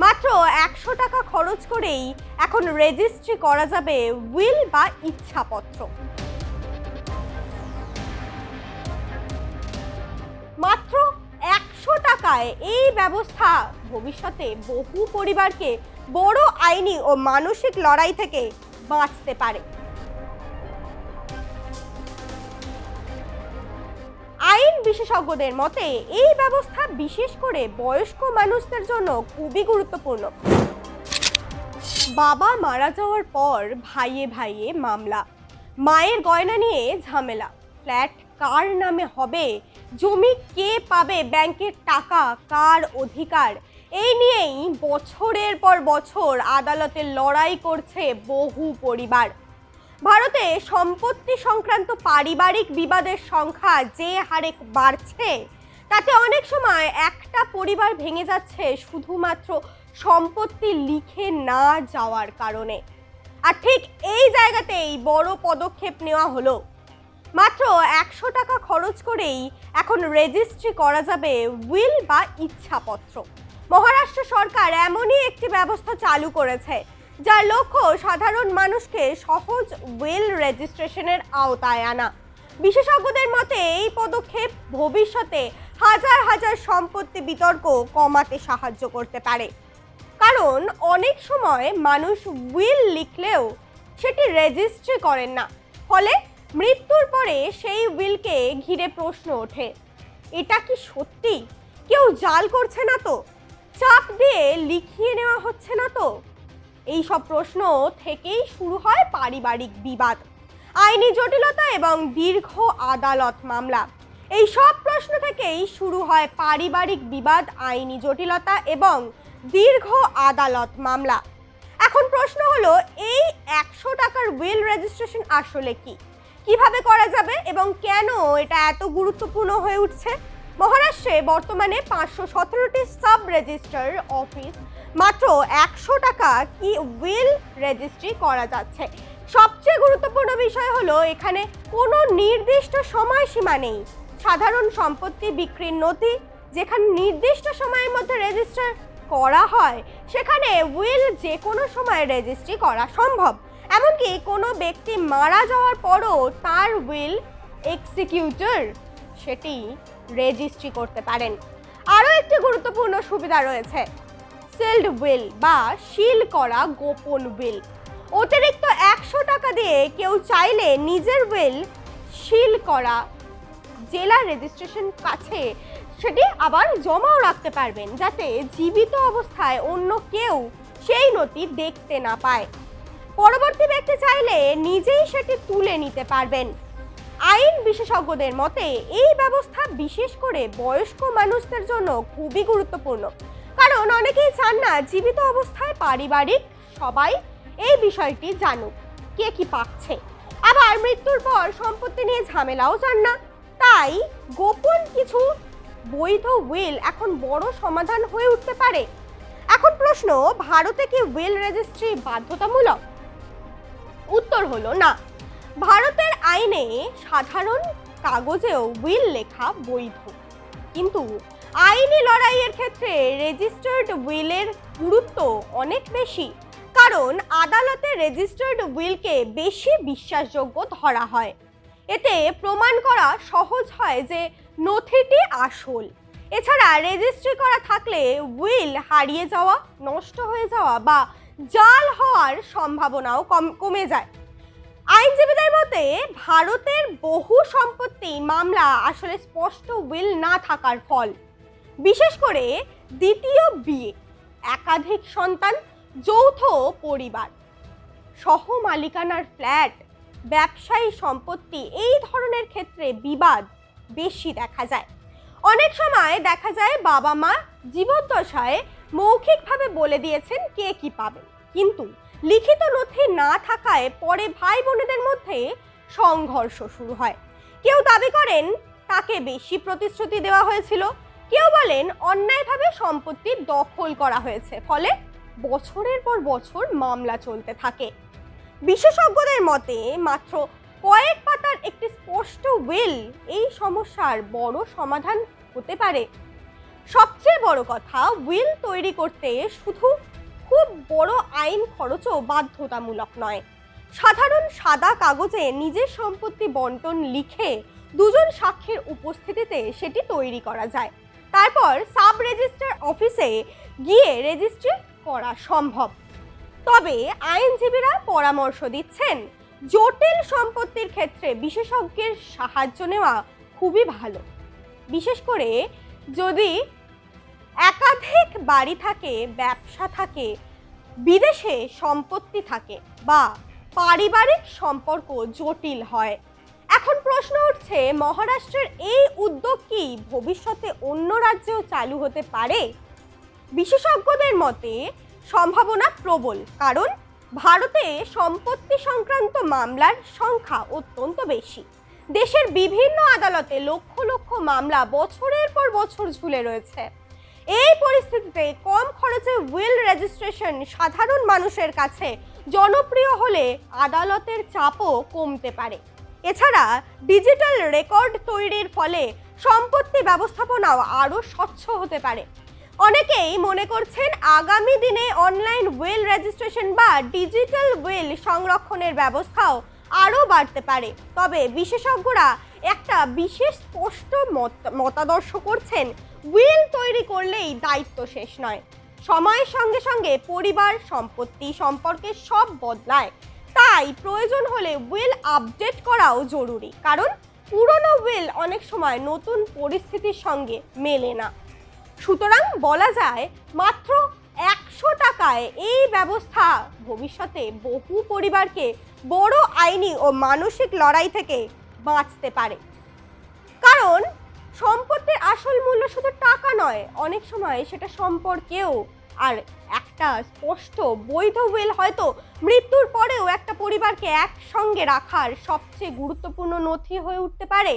মাত্র ১০০ টাকা খরচ করেই এখন রেজিস্ট্রি করা যাবে উইল বা ইচ্ছাপত্র। মাত্র ১০০ টাকায় এই ব্যবস্থা ভবিষ্যতে বহু পরিবারকে বড় আইনি ও মানসিক লড়াই থেকে বাঁচতে পারে। আইন বিশেষজ্ঞদের মতে এই ব্যবস্থা বিশেষ করে বয়স্ক মানুষদের জন্য খুবই গুরুত্বপূর্ণ। বাবা মারা যাওয়ার পর ভাইয়ে ভাইয়ে মামলা, মায়ের গয়না নিয়ে ঝামেলা, ফ্ল্যাট কার নামে হবে, জমি কে পাবে, ব্যাংকের টাকা কার অধিকার, এই নিয়েই বছরের পর বছর আদালতে লড়াই করছে বহু পরিবার। ভারতে সম্পত্তি সংক্রান্ত পারিবারিক বিবাদের সংখ্যা যে হারে বাড়ছে, তাতে অনেক সময় একটা পরিবার ভেঙে যাচ্ছে শুধুমাত্র সম্পত্তি লিখে না যাওয়ার কারণে। আর ঠিক এই জায়গাতেই বড় পদক্ষেপ নেওয়া হলো। মাত্র ১০০ টাকা খরচ করেই এখন রেজিস্ট্রি করা যাবে উইল বা ইচ্ছাপত্র। মহারাষ্ট্র সরকার এমনই একটি ব্যবস্থা চালু করেছে যার লক্ষ্য সাধারণ মানুষকে সহজ উইল রেজিস্ট্রেশনের আওতায় আনা। বিশেষজ্ঞদের মতে এই পদক্ষেপ ভবিষ্যতে হাজার হাজার সম্পত্তি বিতর্ক কমাতে সাহায্য করতে পারে। কারণ অনেক সময় মানুষ উইল লিখলেও সেটি রেজিস্ট্রি করেন না, ফলে মৃত্যুর পরে সেই উইলকে ঘিরে প্রশ্ন ওঠে, এটা কি সত্যি? কেউ জাল করছে না তো? চাপ দিয়ে লিখিয়ে নেওয়া হচ্ছে না তো? এই সব প্রশ্ন থেকেই শুরু হয় পারিবারিক বিবাদ, আইনি জটিলতা এবং দীর্ঘ আদালত মামলা। এই সব প্রশ্ন থেকেই শুরু হয় পারিবারিক বিবাদ, আইনি জটিলতা এবং দীর্ঘ আদালত মামলা। এখন প্রশ্ন হলো, এই ১০০ টাকার উইল রেজিস্ট্রেশন আসলে কি, কিভাবে করা যাবে এবং কেন এটা এত গুরুত্বপূর্ণ হয়ে উঠছে? মহারাষ্ট্রে বর্তমানে ৫১৭টি সাব রেজিস্টার অফিস মাত্র ১০০ টাকা কি উইল রেজিস্ট্রি করা যাচ্ছে। সবচেয়ে গুরুত্বপূর্ণ বিষয় হলো, এখানে কোনো নির্দিষ্ট সময়সীমা নেই। সাধারণ সম্পত্তি বিক্রির নথি যেখানে নির্দিষ্ট সময়ের মধ্যে রেজিস্টার করা হয়, সেখানে উইল যে কোনো সময় রেজিস্ট্রি করা সম্ভব। এমনকি কোনো ব্যক্তি মারা যাওয়ার পরও তার উইল এক্সিকিউটর সেটি রেজিস্ট্রি করতে পারেন। আরও একটি গুরুত্বপূর্ণ সুবিধা রয়েছে, সিলড উইল বা সিল করা গোপন উইল। অতিরিক্ত ১০০ টাকা দিয়ে কেউ চাইলে নিজের উইল সিল করা জেলা রেজিস্ট্রেশন কাছে সেটি আবার জমাও রাখতে পারবেন, যাতে জীবিত অবস্থায় অন্য কেউ সেই নথি দেখতে না পায়। পরবর্তী ব্যক্তি চাইলে নিজেই সেটি তুলে নিতে পারবেন। আইন বিশেষজ্ঞদের মতে এই ব্যবস্থা বিশেষ করে বয়স্ক মানুষদের জন্য খুবই গুরুত্বপূর্ণ, কারণ অনেকেই চান না জীবিত অবস্থায় পারিবারিক সবাই এই বিষয়টি জানুক কে কি পাচ্ছে। আবার মৃত্যুর পর সম্পত্তি নিয়ে ঝামেলাও চান না, তাই গোপন কিছু বৈধ উইল এখন বড় সমাধান হয়ে উঠতে পারে। এখন প্রশ্ন, ভারতে কি উইল রেজিস্ট্রি বাধ্যতামূলক? উত্তর হলো না। ভারতের আইনে সাধারণ কাগজেও উইল লেখা বৈধ, কিন্তু আইনি লড়াইয়ের ক্ষেত্রে রেজিস্টার্ড উইলের গুরুত্ব অনেক বেশি, কারণ আদালতে রেজিস্টার্ড উইলকে বেশি বিশ্বাসযোগ্য ধরা হয়। এতে প্রমাণ করা সহজ হয় যে নথিটি আসল। এছাড়া রেজিস্ট্রি করা থাকলে উইল হারিয়ে যাওয়া, নষ্ট হয়ে যাওয়া বা জাল হওয়ার সম্ভাবনাও কমে যায়। আইনজীবীদের মতে ভারতের বহু সম্পত্তি মামলা আসলে স্পষ্ট উইল না থাকার ফল। বিশেষ করে দ্বিতীয় বিয়ে, একাধিক সন্তান, যৌথ পরিবার, সহ মালিকানার ফ্ল্যাট, ব্যবসায়ী সম্পত্তি, এই ধরনের ক্ষেত্রে বিবাদ বেশি দেখা যায়। অনেক সময় দেখা যায় বাবা মা জীবদ্দশায় মৌখিকভাবে বলে দিয়েছেন কে কি পাবে, কিন্তু লিখিত নথি না থাকায় পরে ভাই বোনেদের মধ্যে সংঘর্ষ শুরু হয়। কেউ দাবি করেন তাকে বেশি প্রতিশ্রুতি দেওয়া হয়েছিল, কেউ বলেন অন্যায়ভাবে সম্পত্তি দখল করা হয়েছে, ফলে বছরের পর বছর মামলা চলতে থাকে। বিশেষজ্ঞদের মতে মাত্র কয়েক পাতার একটি স্পষ্ট উইল এই সমস্যার বড় সমাধান হতে পারে। সবচেয়ে বড় কথা, উইল তৈরি করতে শুধু খুব বড় আইন খরচও বাধ্যতামূলক নয়। সাধারণ সাদা কাগজে নিজের সম্পত্তি বন্টন লিখে দুজন সাক্ষীর উপস্থিতিতে সেটি তৈরি করা যায়। তারপর সাব রেজিস্ট্রার অফিসে গিয়ে রেজিস্ট্রি করা সম্ভব। তবে আইনজীবীরা পরামর্শ দিচ্ছেন, জটিল সম্পত্তির ক্ষেত্রে বিশেষজ্ঞের সাহায্য নেওয়া খুবই ভালো, বিশেষ করে যদি একাধিক বাড়ি থাকে, ব্যবসা থাকে, বিদেশে সম্পত্তি থাকে বা পারিবারিক সম্পর্ক জটিল হয়। এখন প্রশ্ন উঠছে, মহারাষ্ট্রের এই উদ্যোগ কি ভবিষ্যতে অন্য রাজ্যেও চালু হতে পারে? বিশেষজ্ঞদের মতে সম্ভাবনা প্রবল, কারণ ভারতে সম্পত্তি সংক্রান্ত মামলার সংখ্যা অত্যন্ত বেশি। দেশের বিভিন্ন আদালতে লক্ষ লক্ষ মামলা বছরের পর বছর ঝুলে রয়েছে। এই পরিস্থিতিতে কম খরচে উইল রেজিস্ট্রেশন সাধারণ মানুষের কাছে জনপ্রিয় হলে আদালতের চাপও কমতে পারে। এছাড়া ডিজিটাল রেকর্ড তৈরির ফলে সম্পত্তি ব্যবস্থাপনাও আরও স্বচ্ছ হতে পারে। অনেকেই মনে করছেন আগামী দিনে অনলাইন উইল রেজিস্ট্রেশন বা ডিজিটাল উইল সংরক্ষণের ব্যবস্থাও আরও বাড়তে পারে। তবে বিশেষজ্ঞরা একটা বিশেষ স্পষ্ট মতাদর্শ করছেন, উইল তৈরি করলেই দায়িত্ব শেষ নয়। সময়ের সঙ্গে সঙ্গে পরিবার, সম্পত্তি সম্পর্কে সব বদলায়। তাই প্রয়োজন হলে উইল আপডেট করাও জরুরি, কারণ পুরনো উইল অনেক সময় নতুন পরিস্থিতির সঙ্গে মেলে না। সুতরাং বলা যায়, মাত্র 100 টাকায় এই ব্যবস্থা ভবিষ্যতে বহু পরিবারকে বড় আইনি ও মানসিক লড়াই থেকে বাঁচতে পারে। কারণ সম্পত্তির আসল মূল্য শুধু টাকা নয়, অনেক সময় সেটা সম্পর্কেও। আর একটা স্পষ্ট বৈধ উইল হয়তো মৃত্যুর পরেও একটা পরিবারকে একসঙ্গে রাখার সবচেয়ে গুরুত্বপূর্ণ নথি হয়ে উঠতে পারে।